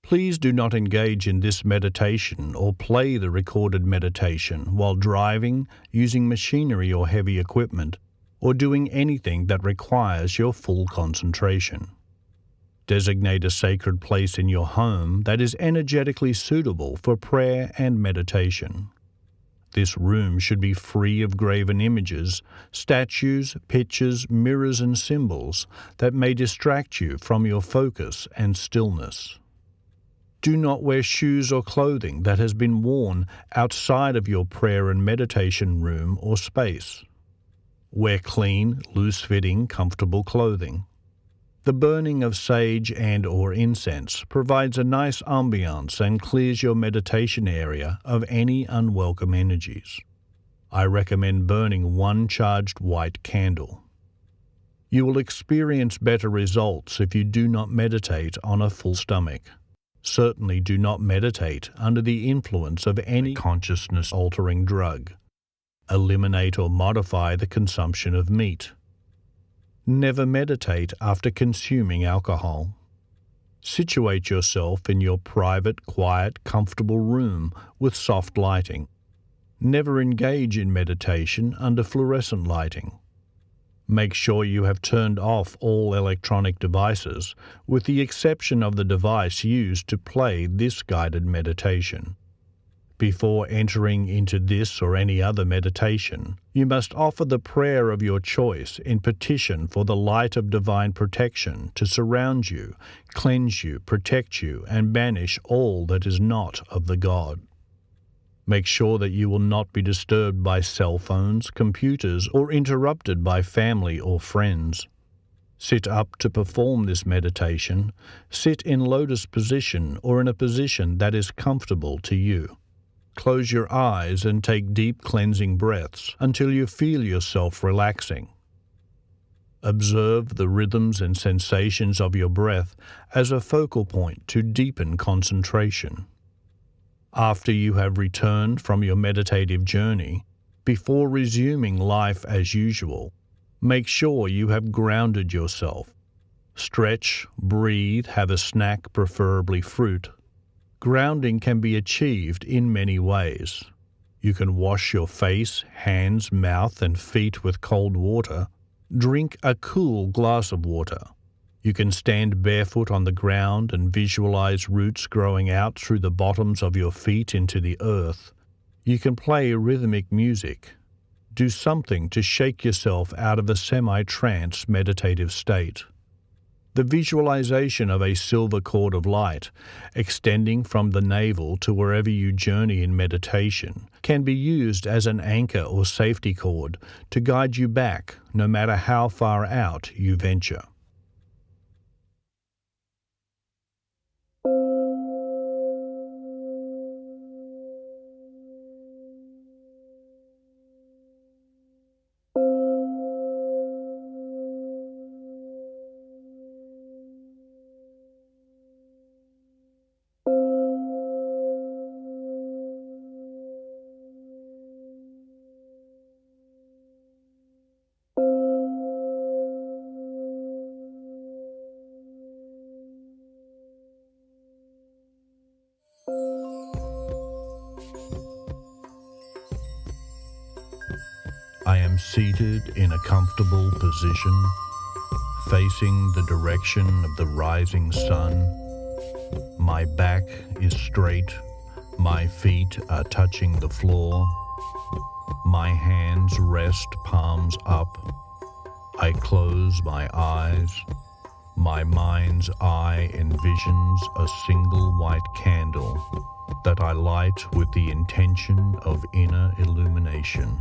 Please do not engage in this meditation or play the recorded meditation while driving, using machinery or heavy equipment, or doing anything that requires your full concentration. Designate a sacred place in your home that is energetically suitable for prayer and meditation. This room should be free of graven images, statues, pictures, mirrors, and symbols that may distract you from your focus and stillness. Do not wear shoes or clothing that has been worn outside of your prayer and meditation room or space. Wear clean, loose-fitting, comfortable clothing. The burning of sage and/or incense provides a nice ambiance and clears your meditation area of any unwelcome energies. I recommend burning one charged white candle. You will experience better results if you do not meditate on a full stomach. Certainly do not meditate under the influence of any consciousness-altering drug. Eliminate or modify the consumption of meat. Never meditate after consuming alcohol. Situate yourself in your private, quiet, comfortable room with soft lighting. Never engage in meditation under fluorescent lighting. Make sure you have turned off all electronic devices, with the exception of the device used to play this guided meditation. Before entering into this or any other meditation, you must offer the prayer of your choice in petition for the light of divine protection to surround you, cleanse you, protect you, and banish all that is not of the God. Make sure that you will not be disturbed by cell phones, computers, or interrupted by family or friends. Sit up to perform this meditation. Sit in lotus position or in a position that is comfortable to you. Close your eyes and take deep cleansing breaths until you feel yourself relaxing. Observe the rhythms and sensations of your breath as a focal point to deepen concentration. After you have returned from your meditative journey, before resuming life as usual, make sure you have grounded yourself. Stretch, breathe, have a snack, preferably fruit. Grounding can be achieved in many ways. You can wash your face, hands, mouth, and feet with cold water. Drink a cool glass of water. You can stand barefoot on the ground and visualize roots growing out through the bottoms of your feet into the earth. You can play rhythmic music. Do something to shake yourself out of a semi-trance meditative state. The visualization of a silver cord of light, extending from the navel to wherever you journey in meditation, can be used as an anchor or safety cord to guide you back, no matter how far out you venture. I am seated in a comfortable position, facing the direction of the rising sun. My back is straight, my feet are touching the floor. My hands rest palms up. I close my eyes. My mind's eye envisions a single white candle that I light with the intention of inner illumination.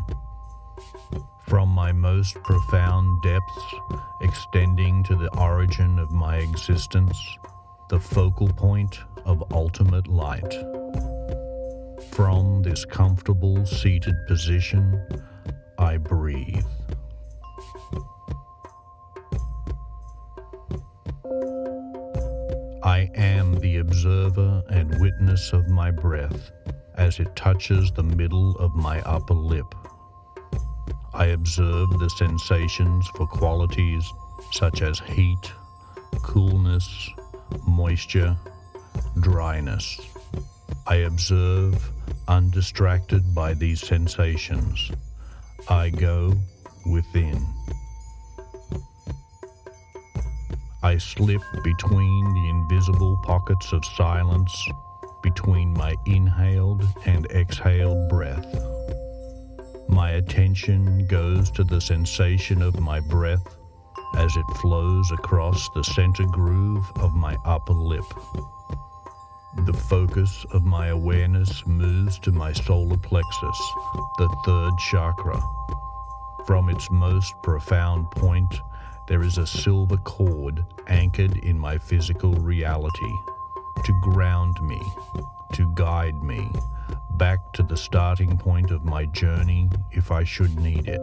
From my most profound depths, extending to the origin of my existence, the focal point of ultimate light. From this comfortable seated position, I breathe. I am the observer and witness of my breath as it touches the middle of my upper lip. I observe the sensations for qualities such as heat, coolness, moisture, dryness. I observe, undistracted by these sensations. I go within. I slip between the invisible pockets of silence, between my inhaled and exhaled breath. My attention goes to the sensation of my breath as it flows across the center groove of my upper lip. The focus of my awareness moves to my solar plexus, the third chakra. From its most profound point, there is a silver cord anchored in my physical reality to ground me, to guide me back to the starting point of my journey if I should need it.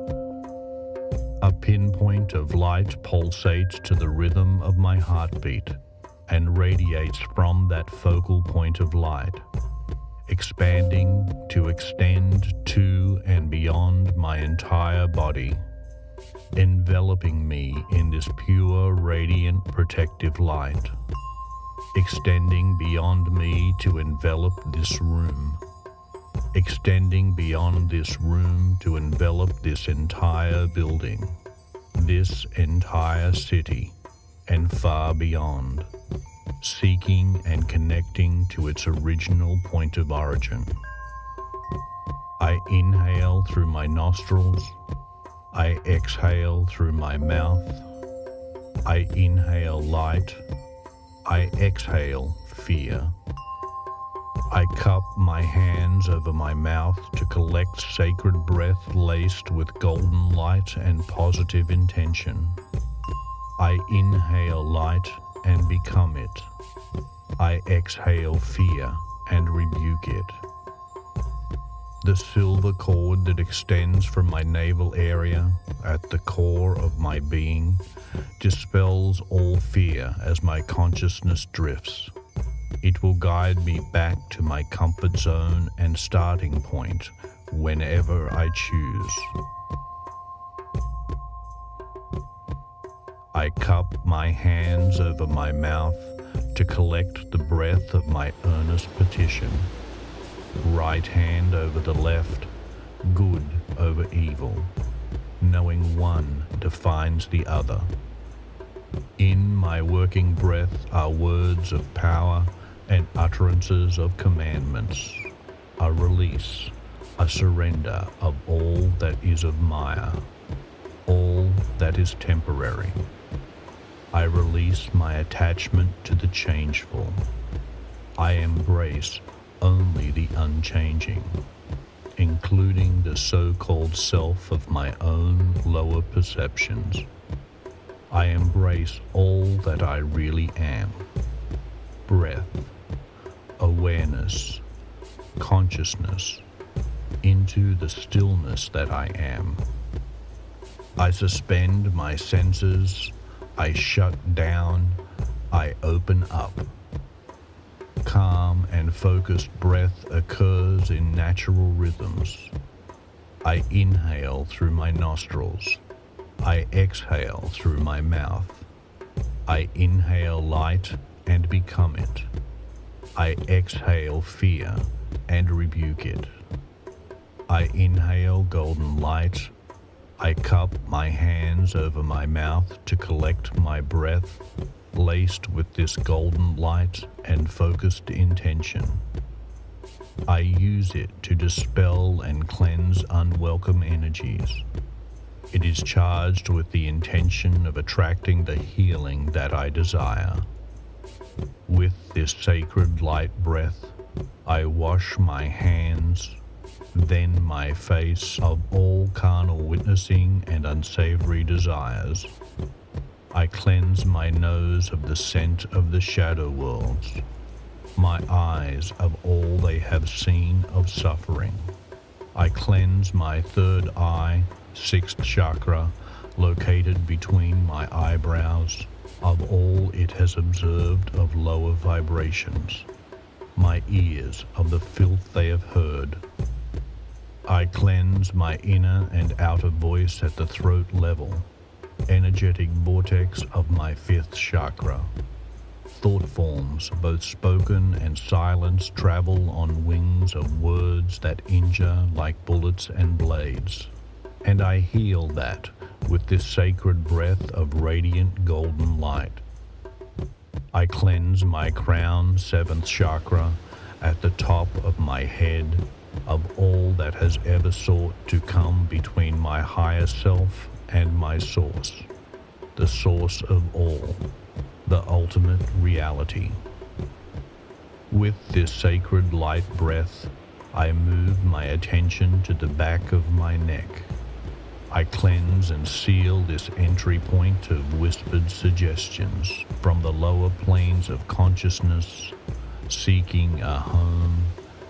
A pinpoint of light pulsates to the rhythm of my heartbeat and radiates from that focal point of light, expanding to extend to and beyond my entire body, enveloping me in this pure, radiant, protective light, extending beyond me to envelop this room, extending beyond this room to envelop this entire building, this entire city, and far beyond, seeking and connecting to its original point of origin. I inhale through my nostrils. I exhale through my mouth. I inhale light. I exhale fear. I cup my hands over my mouth to collect sacred breath laced with golden light and positive intention. I inhale light and become it. I exhale fear and rebuke it. The silver cord that extends from my navel area at the core of my being dispels all fear as my consciousness drifts. It will guide me back to my comfort zone and starting point whenever I choose. I cup my hands over my mouth to collect the breath of my earnest petition. Right hand over the left, good over evil, knowing one defines the other. In my working breath are words of power and utterances of commandments, a release, a surrender of all that is of Maya, all that is temporary. I release my attachment to the changeful. I embrace only the unchanging, including the so-called self of my own lower perceptions. I embrace all that I really am. Breath, awareness, consciousness, into the stillness that I am. I suspend my senses. I shut down. I open up. Calm and focused breath occurs in natural rhythms. I inhale through my nostrils. I exhale through my mouth. I inhale light and become it. I exhale fear and rebuke it. I inhale golden light. I cup my hands over my mouth to collect my breath, laced with this golden light and focused intention. I use it to dispel and cleanse unwelcome energies. It is charged with the intention of attracting the healing that I desire. With this sacred light breath, I wash my hands, then my face of all carnal witnessing and unsavory desires. I cleanse my nose of the scent of the shadow worlds, my eyes of all they have seen of suffering. I cleanse my third eye, sixth chakra, located between my eyebrows, of all it has observed of lower vibrations, my ears of the filth they have heard. I cleanse my inner and outer voice at the throat level, energetic vortex of my fifth chakra. thought forms, both spoken and silence, travel on wings of words that injure like bullets and blades. And I heal that with this sacred breath of radiant golden light. I cleanse my crown, 7th chakra, at the top of my head, of all that has ever sought to come between my higher self and my source, the source of all, the ultimate reality. With this sacred light breath, I move my attention to the back of my neck. I cleanse and seal this entry point of whispered suggestions from the lower planes of consciousness, seeking a home,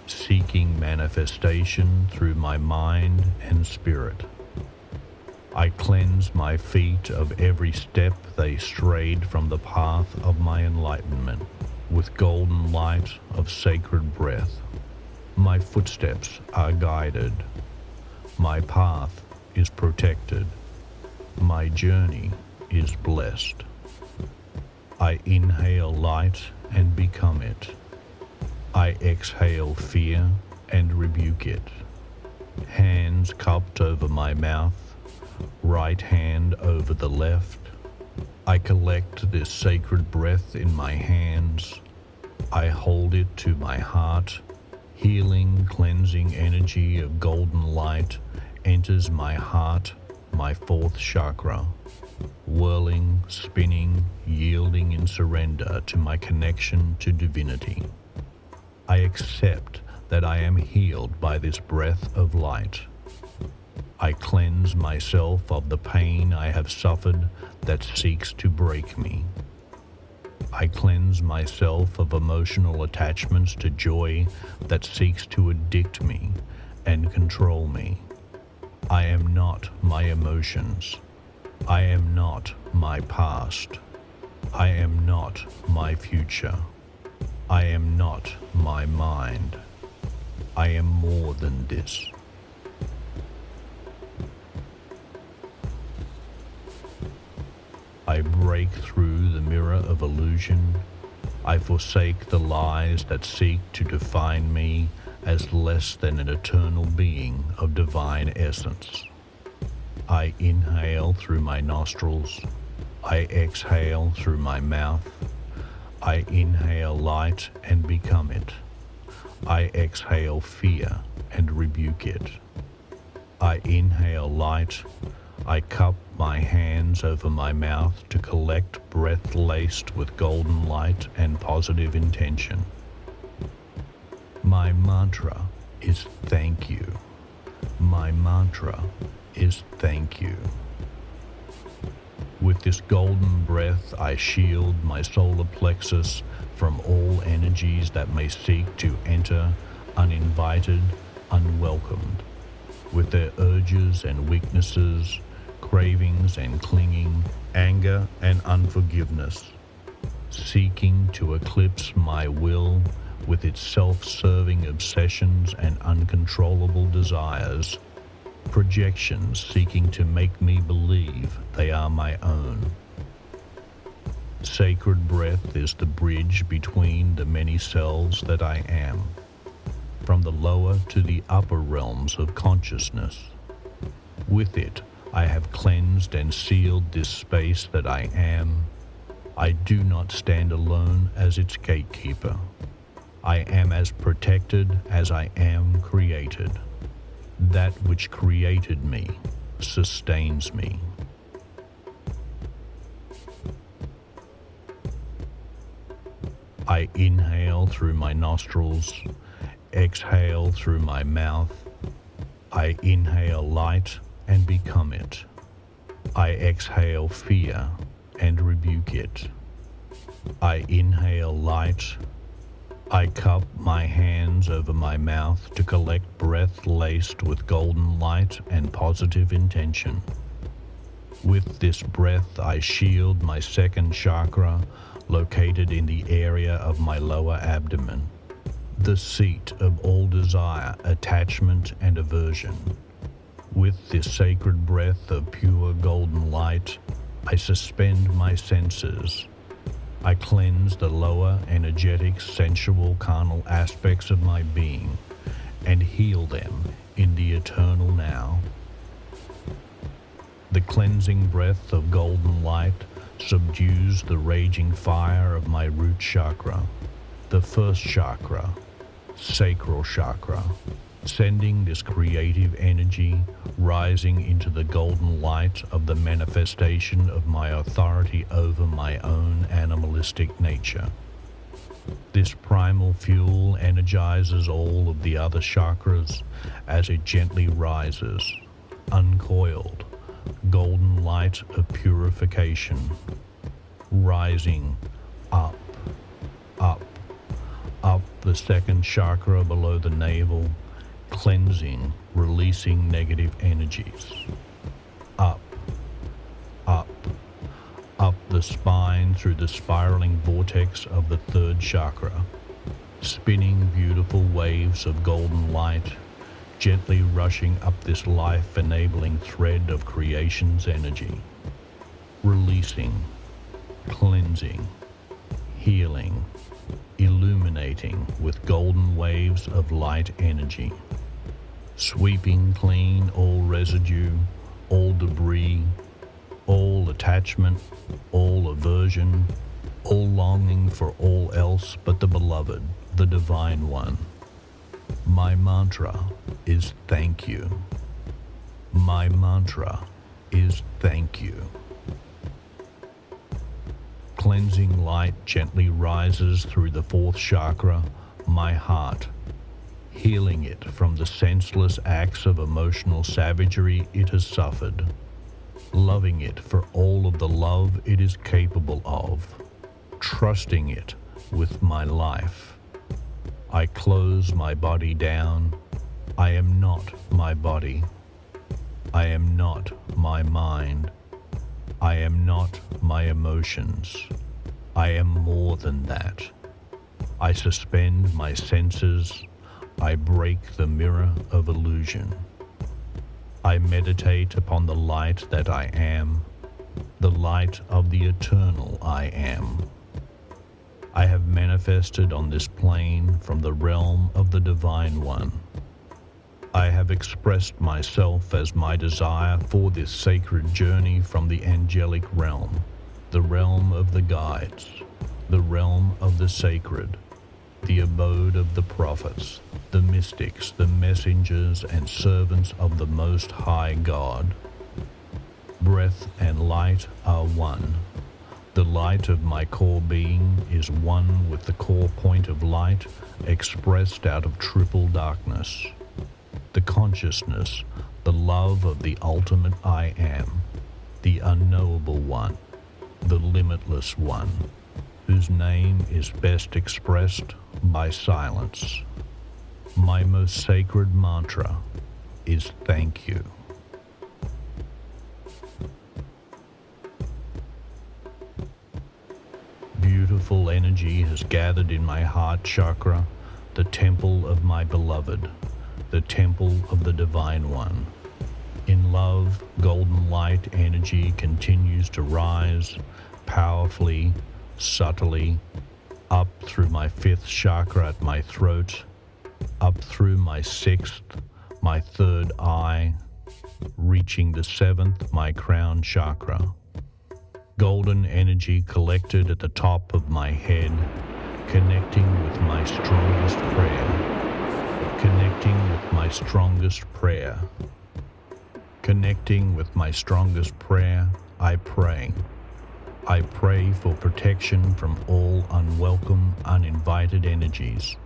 seeking manifestation through my mind and spirit. I cleanse my feet of every step they strayed from the path of my enlightenment with golden light of sacred breath. My footsteps are guided. My path is protected. My journey is blessed. I inhale light and become it. I exhale fear and rebuke it. Hands cupped over my mouth, right hand over the left. I collect this sacred breath in my hands. I hold it to my heart. Healing, cleansing energy of golden light enters my heart, my 4th chakra, whirling, spinning, yielding in surrender to my connection to divinity. I accept that I am healed by this breath of light. I cleanse myself of the pain I have suffered that seeks to break me. I cleanse myself of emotional attachments to joy that seeks to addict me and control me. I am not my emotions. I am not my past. I am not my future. I am not my mind. I am more than this. I break through the mirror of illusion. I forsake the lies that seek to define me as less than an eternal being of divine essence. I inhale through my nostrils. I exhale through my mouth. I inhale light and become it. I exhale fear and rebuke it. I inhale light. I cup my hands over my mouth to collect breath laced with golden light and positive intention. My mantra is thank you. My mantra is thank you. With this golden breath, I shield my solar plexus from all energies that may seek to enter uninvited, unwelcomed, with their urges and weaknesses, cravings and clinging, anger and unforgiveness, seeking to eclipse my will with its self-serving obsessions and uncontrollable desires, projections seeking to make me believe they are my own. Sacred breath is the bridge between the many selves that I am, from the lower to the upper realms of consciousness. With it, I have cleansed and sealed this space that I am. I do not stand alone as its gatekeeper. I am as protected as I am created. That which created me sustains me. I inhale through my nostrils, exhale through my mouth. I inhale light and become it. I exhale fear and rebuke it. I inhale light. I cup my hands over my mouth to collect breath laced with golden light and positive intention. With this breath, I shield my 2nd chakra, located in the area of my lower abdomen, the seat of all desire, attachment, and aversion. With this sacred breath of pure golden light, I suspend my senses. I cleanse the lower, energetic, sensual, carnal aspects of my being and heal them in the eternal now. The cleansing breath of golden light subdues the raging fire of my root chakra, the first chakra, sacral chakra, sending this creative energy rising into the golden light of the manifestation of my authority over my own animalistic nature. This primal fuel energizes all of the other chakras as it gently rises, uncoiled, golden light of purification, rising up, up, up the second chakra below the navel, cleansing, releasing negative energies. Up, up, up the spine through the spiraling vortex of the third chakra, spinning beautiful waves of golden light, gently rushing up this life-enabling thread of creation's energy, releasing, cleansing, healing, illuminating with golden waves of light energy, sweeping clean all residue, all debris, all attachment, all aversion, all longing for all else but the beloved, the Divine One. My mantra is thank you. My mantra is thank you. Cleansing light gently rises through the fourth chakra, my heart, healing it from the senseless acts of emotional savagery it has suffered, loving it for all of the love it is capable of, trusting it with my life. I close my body down. I am not my body. I am not my mind. I am not my emotions. I am more than that. I suspend my senses. I break the mirror of illusion. I meditate upon the light that I am, the light of the eternal I am. I have manifested on this plane from the realm of the Divine One. I have expressed myself as my desire for this sacred journey from the angelic realm, the realm of the guides, the realm of the sacred, the abode of the prophets, the mystics, the messengers and servants of the Most High God. Breath and light are one. The light of my core being is one with the core point of light expressed out of triple darkness. The consciousness, the love of the ultimate I am, the unknowable one, the limitless one, whose name is best expressed by silence. My most sacred mantra is thank you. Beautiful energy has gathered in my heart chakra, the temple of my beloved, the temple of the Divine One. In love, golden light energy continues to rise powerfully, subtly, up through my fifth chakra at my throat, up through my sixth, my third eye, reaching the seventh, my crown chakra. Golden energy collected at the top of my head, connecting with my strongest prayer, connecting with my strongest prayer. Connecting with my strongest prayer, I pray. I pray for protection from all unwelcome, uninvited energies.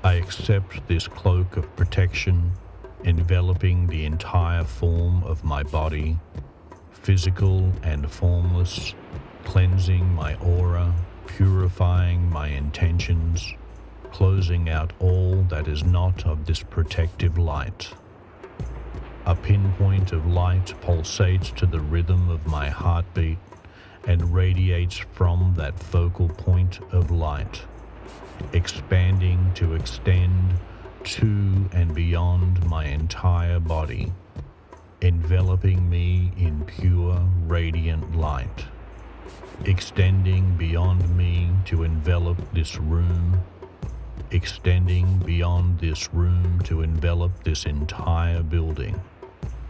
I accept this cloak of protection, enveloping the entire form of my body, physical and formless, cleansing my aura, purifying my intentions, closing out all that is not of this protective light. A pinpoint of light pulsates to the rhythm of my heartbeat and radiates from that focal point of light, expanding to extend to and beyond my entire body, enveloping me in pure, radiant light, extending beyond me to envelop this room, extending beyond this room to envelop this entire building,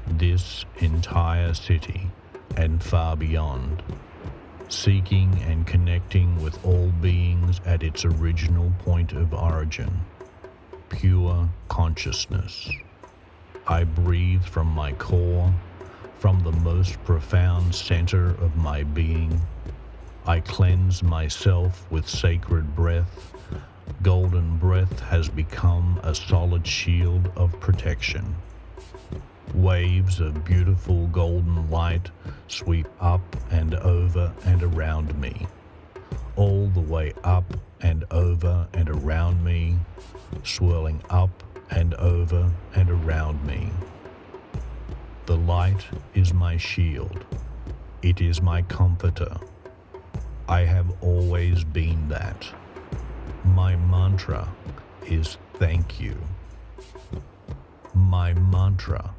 this entire city, and far beyond, seeking and connecting with all beings at its original point of origin, pure consciousness. I breathe from my core, from the most profound center of my being. I cleanse myself with sacred breath. Golden breath has become a solid shield of protection. Waves of beautiful golden light sweep up and over and around me, all the way up and over and around me, swirling up and over and around me. The light is my shield. It is my comforter. I have always been that. My mantra is thank you. My mantra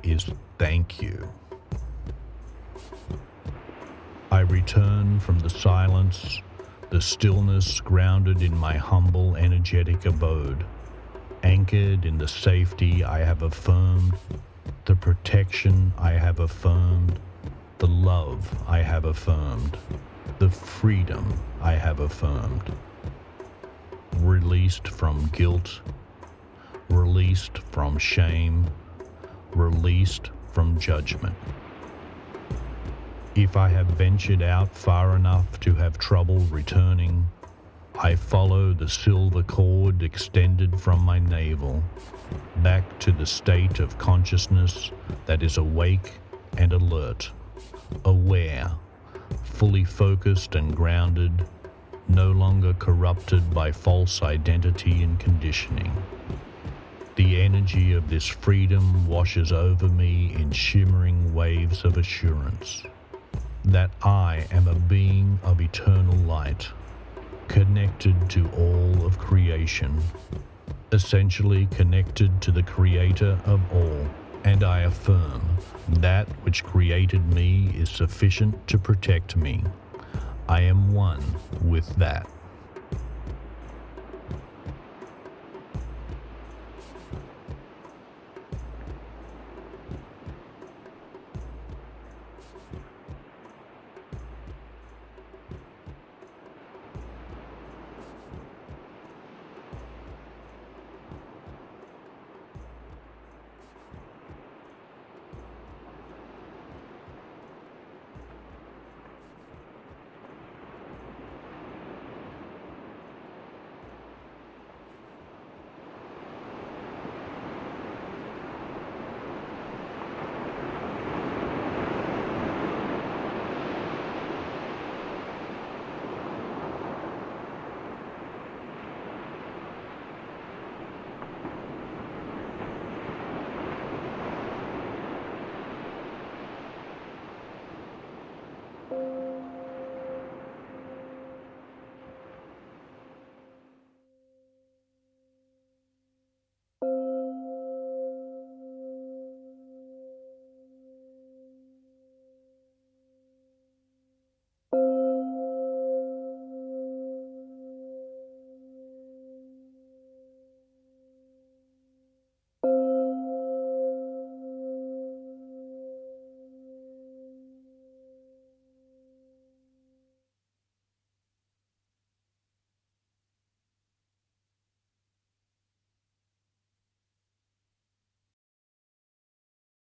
is thank you. I return from the silence, the stillness grounded in my humble energetic abode, anchored in the safety I have affirmed, the protection I have affirmed, the love I have affirmed, the freedom I have affirmed. Released from guilt, released from shame, released from judgment. If I have ventured out far enough to have trouble returning, I follow the silver cord extended from my navel, back to the state of consciousness that is awake and alert, aware, fully focused and grounded, no longer corrupted by false identity and conditioning. The energy of this freedom washes over me in shimmering waves of assurance that I am a being of eternal light, connected to all of creation, essentially connected to the Creator of all, and I affirm that which created me is sufficient to protect me. I am one with that.